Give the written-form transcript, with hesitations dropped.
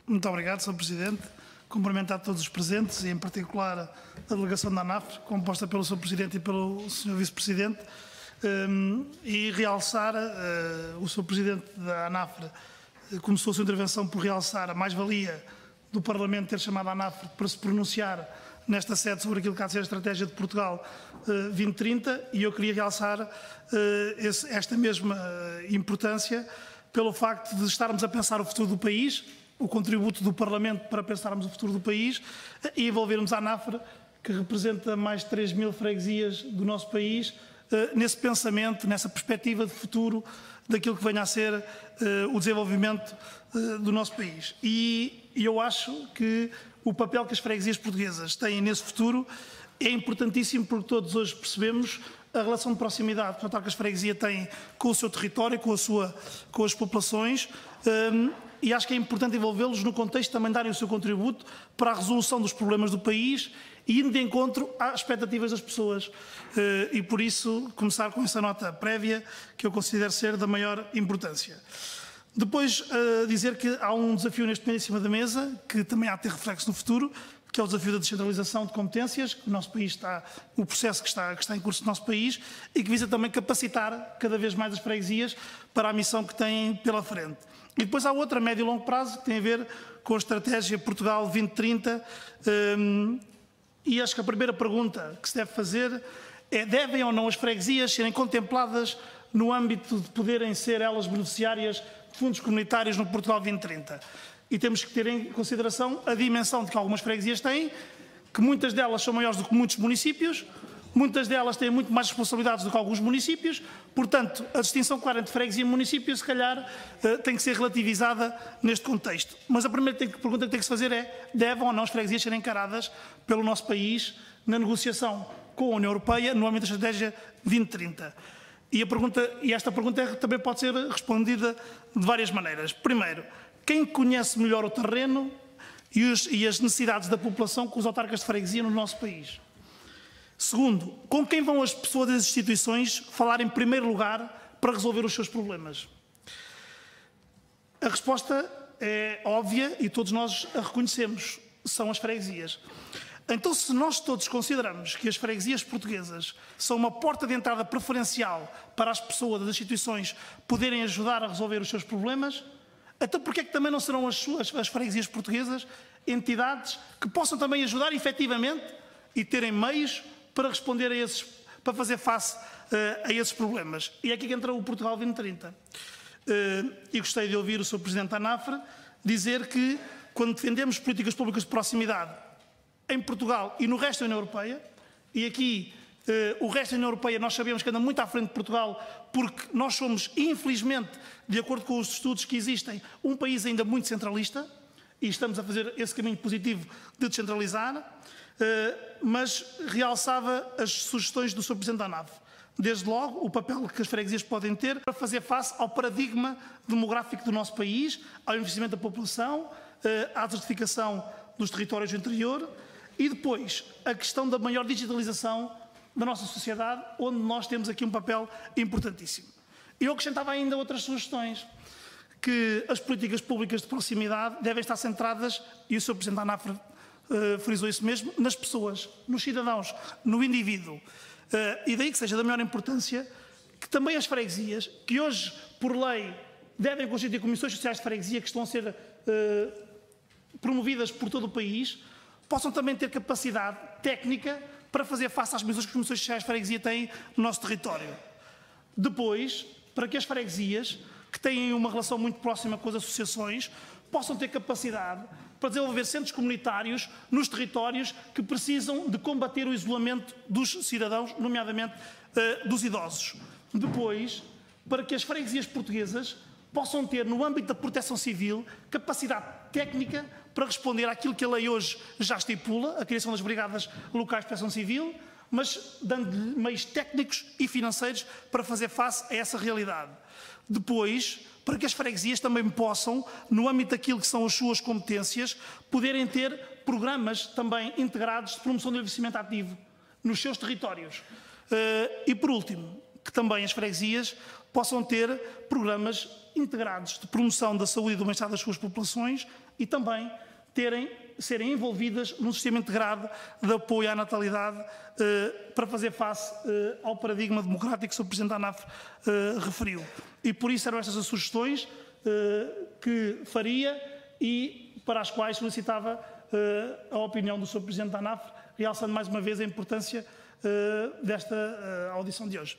Muito obrigado, Sr. Presidente. Cumprimentar todos os presentes e, em particular, a delegação da ANAFRE, composta pelo Sr. Presidente e pelo Sr. Vice-Presidente, e realçar, o Sr. Presidente da ANAFRE começou a sua intervenção por realçar a mais-valia do Parlamento ter chamado a ANAFRE para se pronunciar nesta sede sobre aquilo que há de ser a estratégia de Portugal 2030, e eu queria realçar esta mesma importância pelo facto de estarmos a pensar o futuro do país, o contributo do Parlamento para pensarmos o futuro do país e envolvermos a ANAFRE, que representa mais de 3.000 freguesias do nosso país, nesse pensamento, nessa perspectiva de futuro daquilo que venha a ser o desenvolvimento do nosso país. E eu acho que o papel que as freguesias portuguesas têm nesse futuro é importantíssimo, porque todos hoje percebemos a relação de proximidade que as freguesias têm com o seu território, com as populações, e acho que é importante envolvê-los no contexto de também darem o seu contributo para a resolução dos problemas do país e indo de encontro às expectativas das pessoas. E por isso começar com essa nota prévia que eu considero ser da maior importância. Depois dizer que há um desafio neste momento em cima da mesa, que também há de ter reflexo no futuro, que é o desafio da descentralização de competências, que o nosso país o processo que está em curso no nosso país, e que visa também capacitar cada vez mais as freguesias para a missão que têm pela frente. E depois há outra, a médio e longo prazo, que tem a ver com a estratégia Portugal 2030, e acho que a primeira pergunta que se deve fazer é: devem ou não as freguesias serem contempladas no âmbito de poderem ser elas beneficiárias de fundos comunitários no Portugal 2030? E temos que ter em consideração a dimensão de que algumas freguesias têm, que muitas delas são maiores do que muitos municípios, muitas delas têm muito mais responsabilidades do que alguns municípios, portanto, a distinção clara entre freguesia e município, se calhar, tem que ser relativizada neste contexto. Mas a primeira pergunta que tem que se fazer é: devem ou não as freguesias serem encaradas pelo nosso país na negociação com a União Europeia no âmbito da estratégia 2030? E esta pergunta também pode ser respondida de várias maneiras. Primeiro, quem conhece melhor o terreno e as necessidades da população com os autarcas de freguesia no nosso país? Segundo, com quem vão as pessoas das instituições falar em primeiro lugar para resolver os seus problemas? A resposta é óbvia e todos nós a reconhecemos: são as freguesias. Então, se nós todos consideramos que as freguesias portuguesas são uma porta de entrada preferencial para as pessoas das instituições poderem ajudar a resolver os seus problemas, então porquê é que também não serão as freguesias portuguesas entidades que possam também ajudar efetivamente e terem meios para responder para fazer face a esses problemas? E é aqui que entra o Portugal 2030. E gostei de ouvir o Sr. Presidente da ANAFRE dizer que, quando defendemos políticas públicas de proximidade em Portugal e no resto da União Europeia, e aqui o resto da União Europeia nós sabemos que anda muito à frente de Portugal, porque nós somos, infelizmente, de acordo com os estudos que existem, um país ainda muito centralista, e estamos a fazer esse caminho positivo de descentralizar, mas realçava as sugestões do Sr. Presidente da ANAFRE. Desde logo, o papel que as freguesias podem ter para fazer face ao paradigma demográfico do nosso país, ao envelhecimento da população, à desertificação dos territórios do interior, e depois a questão da maior digitalização da nossa sociedade, onde nós temos aqui um papel importantíssimo. Eu acrescentava ainda outras sugestões, que as políticas públicas de proximidade devem estar centradas, e o Sr. Presidente da ANAFRE frisou isso mesmo, nas pessoas, nos cidadãos, no indivíduo. E daí que seja da maior importância que também as freguesias, que hoje, por lei, devem constituir comissões sociais de freguesia, que estão a ser promovidas por todo o país, possam também ter capacidade técnica para fazer face às missões que as comissões sociais de freguesia têm no nosso território. Depois, para que as freguesias, que têm uma relação muito próxima com as associações, possam ter capacidade para desenvolver centros comunitários nos territórios que precisam de combater o isolamento dos cidadãos, nomeadamente dos idosos. Depois, para que as freguesias portuguesas possam ter, no âmbito da proteção civil, capacidade técnica para responder àquilo que a lei hoje já estipula, a criação das brigadas locais de proteção civil, mas dando-lhe meios técnicos e financeiros para fazer face a essa realidade. Depois, para que as freguesias também possam, no âmbito daquilo que são as suas competências, poderem ter programas também integrados de promoção do envelhecimento ativo nos seus territórios. E, por último, que também as freguesias possam ter programas integrados de promoção da saúde e do bem-estar das suas populações e também serem envolvidas num sistema integrado de apoio à natalidade para fazer face ao paradigma democrático que o Presidente da ANAF referiu. E por isso eram estas as sugestões que faria e para as quais solicitava a opinião do Sr. Presidente da ANAF, realçando mais uma vez a importância desta audição de hoje.